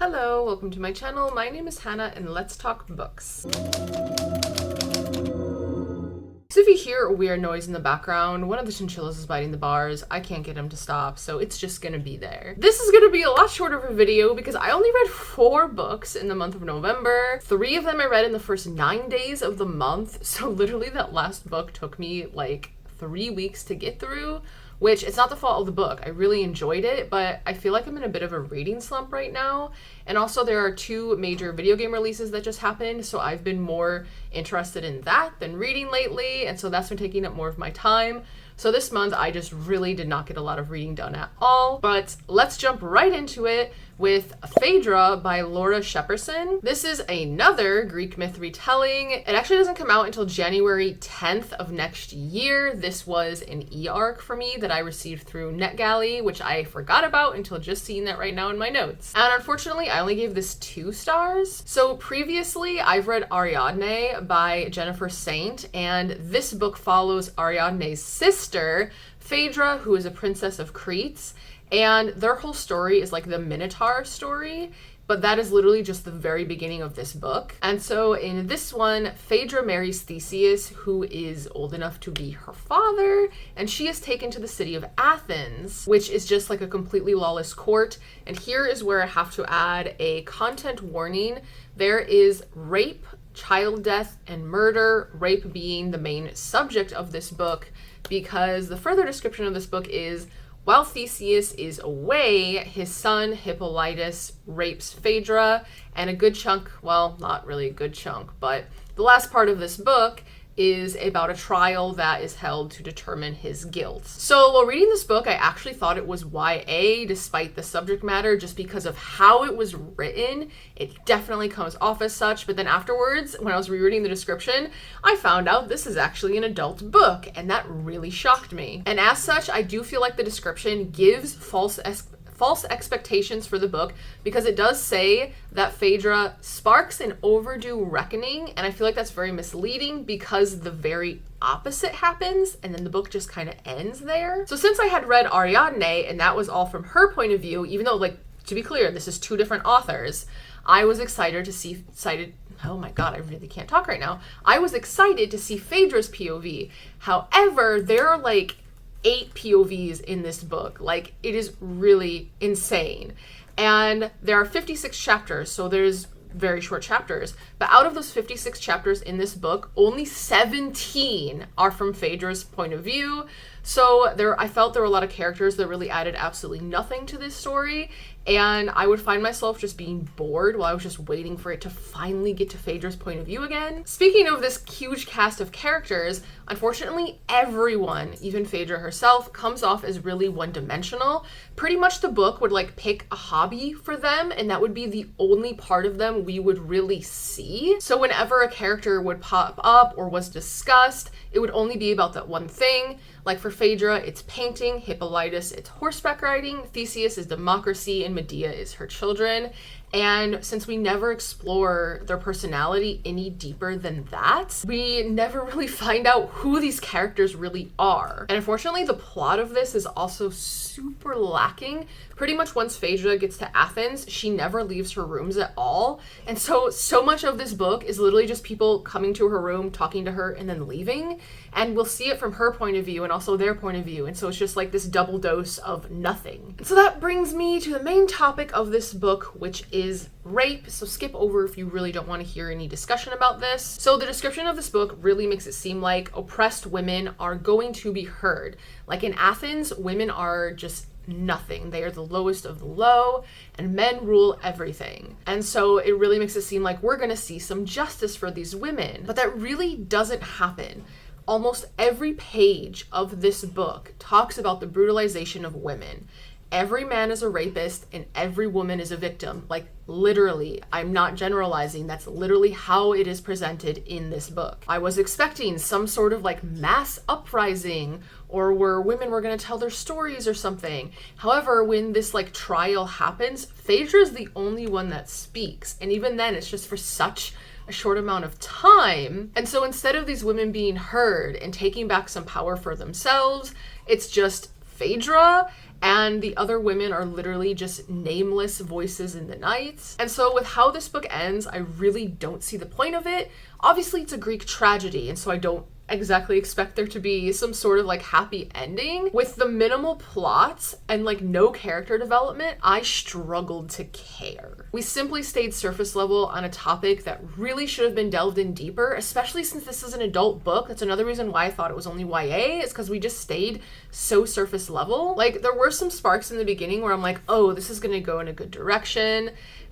Hello, welcome to my channel. My name is Hannah and let's talk books. So if you hear a weird noise in the background, one of the chinchillas is biting the bars. I can't get him to stop, so it's just gonna be there. This is gonna be a lot shorter of a video because I only read 4 books in the month of November. 3 of them I read in the first 9 days of the month, so literally that last book took me like 3 weeks to get through, which it's not the fault of the book. I really enjoyed it, but I feel like I'm in a bit of a reading slump right now. And also there are 2 major video game releases that just happened, so I've been more interested in that than reading lately, and so that's been taking up more of my time. So this month I just really did not get a lot of reading done at all, but let's jump right into it with Phaedra by Laura Shepperson. This is another Greek myth retelling. It actually doesn't come out until January 10th of next year. This was an e-arc for me that I received through NetGalley, which I forgot about until just seeing that right now in my notes. And unfortunately, I only gave this 2 stars. So previously, I've read Ariadne by Jennifer Saint, and this book follows Ariadne's sister, Phaedra, who is a princess of Crete. And their whole story is like the Minotaur story, but that is literally just the very beginning of this book. And so in this one, Phaedra marries Theseus, who is old enough to be her father, and she is taken to the city of Athens, which is just like a completely lawless court. And here is where I have to add a content warning. There is rape, child death, and murder, rape being the main subject of this book, because the further description of this book is, while Theseus is away, his son Hippolytus rapes Phaedra, and a good chunk, well, not really a good chunk, but the last part of this book is about a trial that is held to determine his guilt. So while reading this book, I actually thought it was YA despite the subject matter, just because of how it was written. It definitely comes off as such, but then afterwards, when I was rereading the description, I found out this is actually an adult book, and that really shocked me. And as such, I do feel like the description gives false expectations for the book, because it does say that Phaedra sparks an overdue reckoning, and I feel like that's very misleading because the very opposite happens, and then the book just kind of ends there. So since I had read Ariadne, and that was all from her point of view, even though, like, to be clear, this is 2 different authors, I was excited to see oh my god, I really can't talk right now. I was excited to see Phaedra's POV. However, there are like 8 POVs in this book. Like, it is really insane. And there are 56 chapters, so there's very short chapters. But out of those 56 chapters in this book, only 17 are from Phaedra's point of view. So I felt there were a lot of characters that really added absolutely nothing to this story, and I would find myself just being bored while I was just waiting for it to finally get to Phaedra's point of view again. Speaking of this huge cast of characters, unfortunately everyone, even Phaedra herself, comes off as really one-dimensional. Pretty much the book would like pick a hobby for them, and that would be the only part of them we would really see. So whenever a character would pop up or was discussed, it would only be about that one thing. Like for Phaedra, it's painting, Hippolytus, it's horseback riding, Theseus is democracy, and Medea is her children. And since we never explore their personality any deeper than that, we never really find out who these characters really are. And unfortunately, the plot of this is also super lacking. Pretty much once Phaedra gets to Athens, she never leaves her rooms at all. And so much of this book is literally just people coming to her room, talking to her, and then leaving. And we'll see it from her point of view and also their point of view. And so it's just like this double dose of nothing. So that brings me to the main topic of this book, which is rape. So skip over if you really don't want to hear any discussion about this. So the description of this book really makes it seem like oppressed women are going to be heard. Like in Athens, women are just nothing. They are the lowest of the low, and men rule everything. And so it really makes it seem like we're going to see some justice for these women. But that really doesn't happen. Almost every page of this book talks about the brutalization of women. Every man is a rapist and every woman is a victim. Like, literally, I'm not generalizing. That's literally how it is presented in this book. I was expecting some sort of like mass uprising, or where women were going to tell their stories or something. However, when this like trial happens, Phaedra is the only one that speaks. And even then, it's just for such a short amount of time. And so instead of these women being heard and taking back some power for themselves, it's just Phaedra and the other women are literally just nameless voices in the night. And so with how this book ends, I really don't see the point of it. Obviously, it's a Greek tragedy, and so I don't exactly expect there to be some sort of like happy ending. With the minimal plot and like no character development, I struggled to care. We simply stayed surface level on a topic that really should have been delved in deeper, especially since this is an adult book. That's another reason why I thought it was only YA, is because we just stayed so surface level. Like, there were some sparks in the beginning where I'm like, oh, this is gonna go in a good direction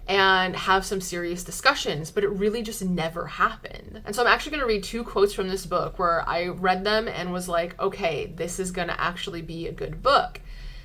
and have some serious discussions, but it really just never happened. And so I'm actually gonna read 2 quotes from this book where I read them and was like, okay, this is gonna actually be a good book.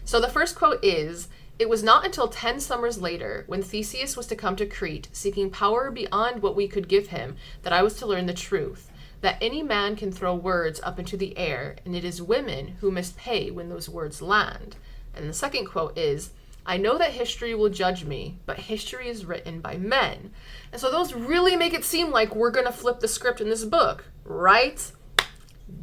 So the first quote is, "It was not until 10 summers later, when Theseus was to come to Crete, seeking power beyond what we could give him, that I was to learn the truth, that any man can throw words up into the air, and it is women who must pay when those words land." And the second quote is, "I know that history will judge me, but history is written by men." And so those really make it seem like we're gonna flip the script in this book, right?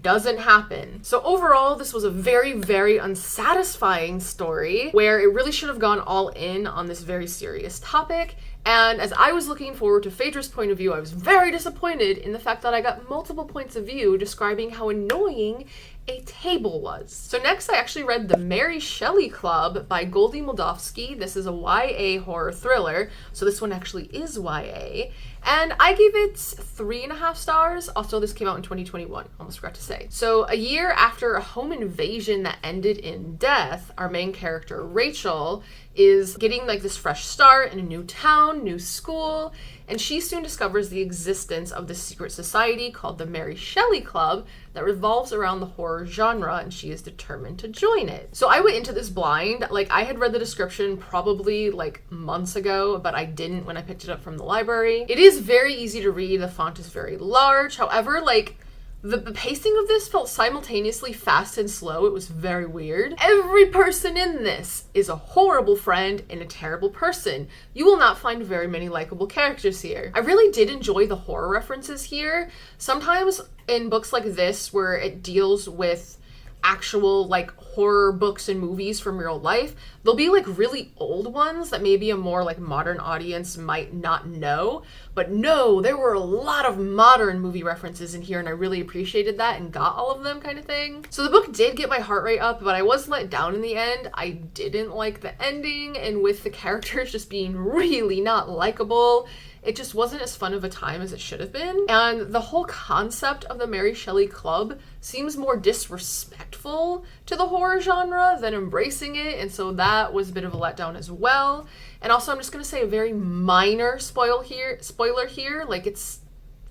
Doesn't happen. So overall, this was a very, very unsatisfying story where it really should have gone all in on this very serious topic. And as I was looking forward to Phaedra's point of view, I was very disappointed in the fact that I got multiple points of view describing how annoying a table was. So next I actually read The Mary Shelley Club by Goldie Moldavsky. This is a YA horror thriller, so this one actually is YA. And I gave it 3.5 stars. Also, this came out in 2021, almost forgot to say. So a year after a home invasion that ended in death, our main character, Rachel, is getting like this fresh start in a new town, new school, and she soon discovers the existence of this secret society called the Mary Shelley Club that revolves around the horror genre, and she is determined to join it. So I went into this blind. Like, I had read the description probably like months ago, but I didn't when I picked it up from the library. It is very easy to read. The font is very large. However, like, the pacing of this felt simultaneously fast and slow. It was very weird. Every person in this is a horrible friend and a terrible person. You will not find very many likable characters here. I really did enjoy the horror references here. Sometimes in books like this, where it deals with actual like horror books and movies from real life, there'll be like really old ones that maybe a more like modern audience might not know. But no, there were a lot of modern movie references in here, and I really appreciated that and got all of them, kind of thing. So the book did get my heart rate up, but I was let down in the end. I didn't like the ending, and with the characters just being really not likable, it just wasn't as fun of a time as it should have been. And the whole concept of the Mary Shelley Club seems more disrespectful to the horror genre than embracing it, and so that was a bit of a letdown as well. And also, I'm just going to say a very minor spoiler here, like it's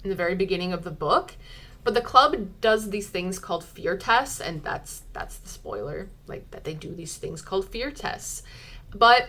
in the very beginning of the book, but the club does these things called fear tests, and that's the spoiler, like that they do these things called fear tests. But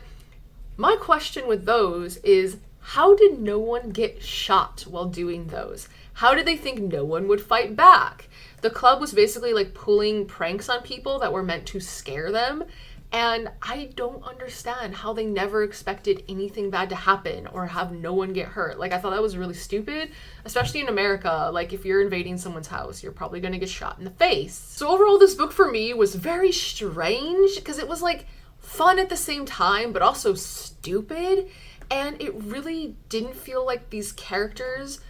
my question with those is, how did no one get shot while doing those? How did they think no one would fight back? The club was basically like pulling pranks on people that were meant to scare them. And I don't understand how they never expected anything bad to happen or have no one get hurt. Like, I thought that was really stupid, especially in America. Like, if you're invading someone's house, you're probably gonna get shot in the face. So overall, this book for me was very strange because it was like fun at the same time, but also stupid. And it really didn't feel like these characters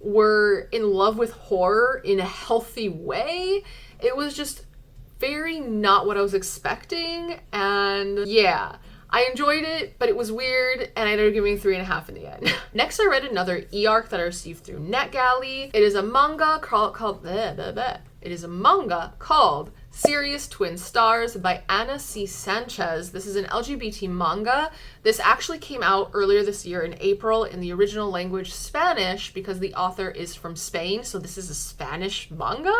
were in love with horror in a healthy way. It was just very not what I was expecting. And yeah, I enjoyed it, but it was weird, and I ended up giving 3.5 in the end. Next, I read another e-arc that I received through NetGalley. It is a manga called Sirius Twin Stars by Anna C. Sanchez. This is an LGBT manga. This actually came out earlier this year in April in the original language Spanish because the author is from Spain, so this is a Spanish manga.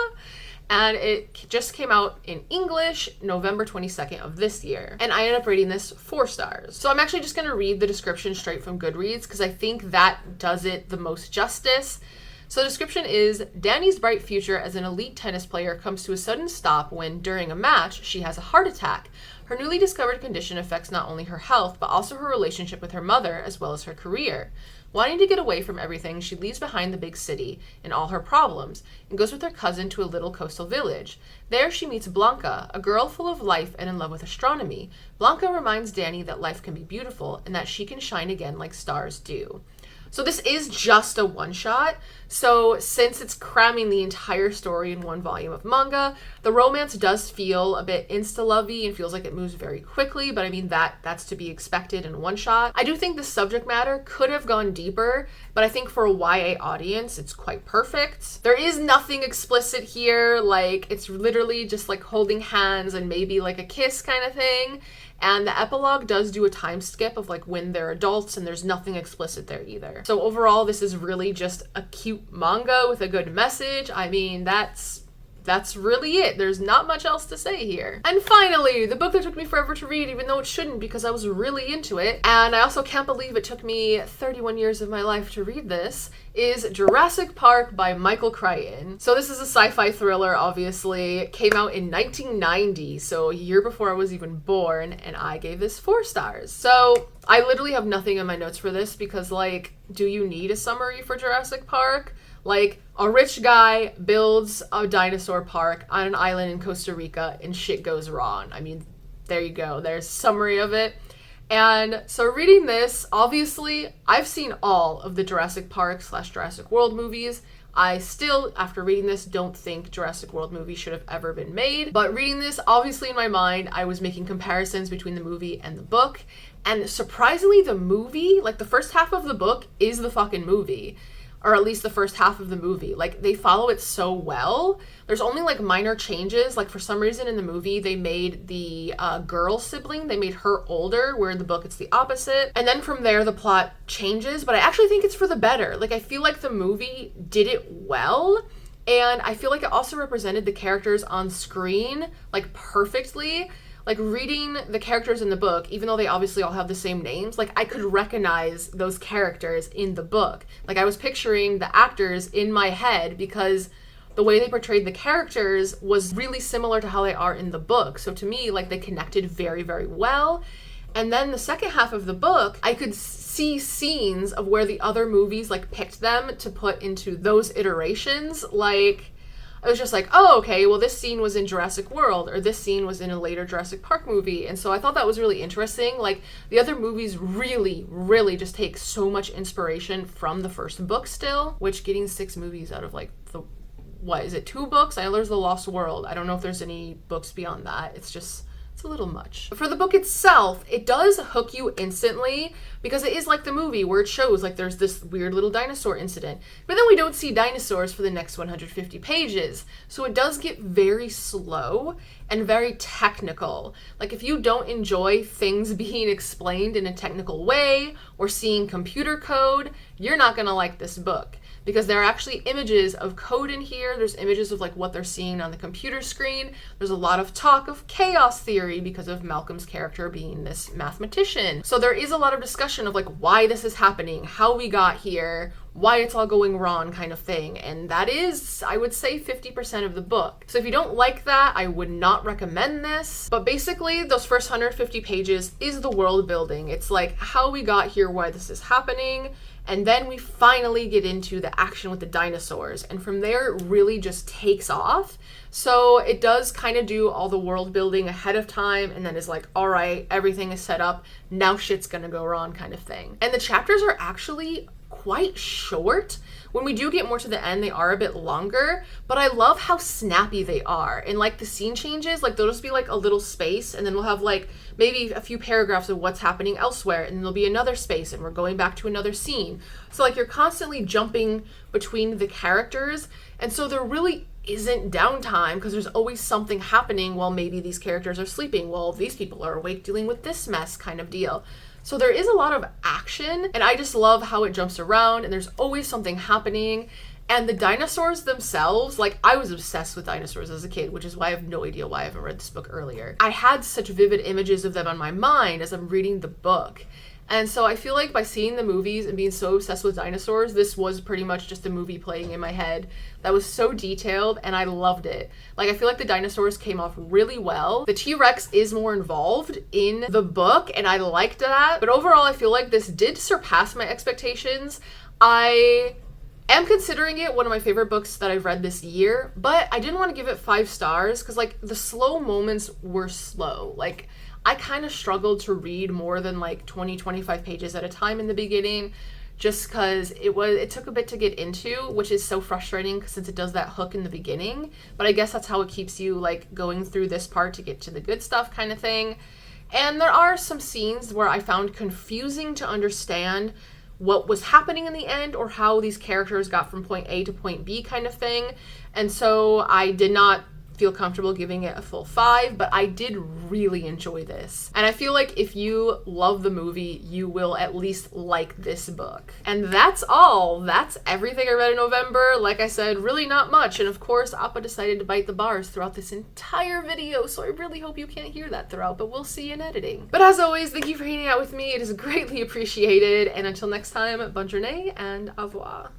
And it just came out in English November 22nd of this year. And I ended up rating this 4 stars. So I'm actually just going to read the description straight from Goodreads because I think that does it the most justice. So the description is, Danny's bright future as an elite tennis player comes to a sudden stop when, during a match, she has a heart attack. Her newly discovered condition affects not only her health, but also her relationship with her mother, as well as her career. Wanting to get away from everything, she leaves behind the big city and all her problems, and goes with her cousin to a little coastal village. There she meets Blanca, a girl full of life and in love with astronomy. Blanca reminds Danny that life can be beautiful, and that she can shine again like stars do. So this is just a one-shot, so since it's cramming the entire story in one volume of manga, the romance does feel a bit insta-lovey and feels like it moves very quickly, but I mean that's to be expected in one shot. I do think the subject matter could have gone deeper, but I think for a YA audience, it's quite perfect. There is nothing explicit here, like it's literally just like holding hands and maybe like a kiss kind of thing. And the epilogue does do a time skip of like when they're adults, and there's nothing explicit there either. So overall, this is really just a cute manga with a good message. I mean, that's really it. There's not much else to say here. And finally, the book that took me forever to read, even though it shouldn't because I was really into it, and I also can't believe it took me 31 years of my life to read this, is Jurassic Park by Michael Crichton. So this is a sci-fi thriller, obviously. It came out in 1990, so a year before I was even born, and I gave this 4 stars. So I literally have nothing in my notes for this because, like, do you need a summary for Jurassic Park? Like, a rich guy builds a dinosaur park on an island in Costa Rica and shit goes wrong. I mean, there you go. There's a summary of it. And so reading this, obviously, I've seen all of the Jurassic Park / Jurassic World movies. I still, after reading this, don't think Jurassic World movie should have ever been made. But reading this, obviously in my mind, I was making comparisons between the movie and the book. And surprisingly, the movie, like the first half of the book is the fucking movie. Or at least the first half of the movie. Like, they follow it so well. There's only, like, minor changes. Like, for some reason in the movie, they made the girl sibling, they made her older, where in the book it's the opposite. And then from there, the plot changes, but I actually think it's for the better. Like, I feel like the movie did it well, and I feel like it also represented the characters on screen, like, perfectly. Like, reading the characters in the book, even though they obviously all have the same names, like, I could recognize those characters in the book. Like, I was picturing the actors in my head because the way they portrayed the characters was really similar to how they are in the book. So to me, like, they connected very, very well. And then the second half of the book, I could see scenes of where the other movies, like, picked them to put into those iterations. Like, I was just like, oh, okay, well, this scene was in Jurassic World, or this scene was in a later Jurassic Park movie. And so I thought that was really interesting. Like, the other movies really, really just take so much inspiration from the first book still, which getting 6 movies out of, like, what is it, 2 books? I know there's The Lost World. I don't know if there's any books beyond that. It's a little much. For the book itself, it does hook you instantly because it is like the movie where it shows like there's this weird little dinosaur incident, but then we don't see dinosaurs for the next 150 pages. So it does get very slow and very technical. Like, if you don't enjoy things being explained in a technical way or seeing computer code, you're not gonna like this book. Because there are actually images of code in here. There's images of like what they're seeing on the computer screen. There's a lot of talk of chaos theory because of Malcolm's character being this mathematician. So there is a lot of discussion of like why this is happening, how we got here, why it's all going wrong kind of thing. And that is, I would say, 50% of the book. So if you don't like that, I would not recommend this. But basically, those first 150 pages is the world building. It's like how we got here, why this is happening. And then we finally get into the action with the dinosaurs. And from there, it really just takes off. So it does kind of do all the world building ahead of time and then is like, all right, everything is set up. Now shit's gonna go wrong kind of thing. And the chapters are actually quite short. When we do get more to the end, they are a bit longer, but I love how snappy they are. And like the scene changes, like there'll just be like a little space and then we'll have like maybe a few paragraphs of what's happening elsewhere, and then there'll be another space and we're going back to another scene. So like you're constantly jumping between the characters, and so there really isn't downtime because there's always something happening while maybe these characters are sleeping, while these people are awake dealing with this mess kind of deal. So there is a lot of action, and I just love how it jumps around and there's always something happening. And the dinosaurs themselves, like I was obsessed with dinosaurs as a kid, which is why I have no idea why I haven't read this book earlier. I had such vivid images of them on my mind as I'm reading the book. And so I feel like by seeing the movies and being so obsessed with dinosaurs, this was pretty much just a movie playing in my head that was so detailed, and I loved it. Like, I feel like the dinosaurs came off really well. The T-Rex is more involved in the book, and I liked that. But overall, I feel like this did surpass my expectations. I am considering it one of my favorite books that I've read this year, but I didn't want to give it 5 stars because, like, the slow moments were slow. Like, I kind of struggled to read more than like 20-25 pages at a time in the beginning, just because it took a bit to get into, which is so frustrating since it does that hook in the beginning. But I guess that's how it keeps you like going through this part to get to the good stuff kind of thing. And there are some scenes where I found confusing to understand what was happening in the end or how these characters got from point A to point B kind of thing. And so I did not feel comfortable giving it a full 5, but I did really enjoy this. And I feel like if you love the movie, you will at least like this book. And that's all. That's everything I read in November. Like I said, really not much. And of course, Appa decided to bite the bars throughout this entire video, so I really hope you can't hear that throughout, but we'll see in editing. But as always, thank you for hanging out with me. It is greatly appreciated. And until next time, bonne journée and au revoir.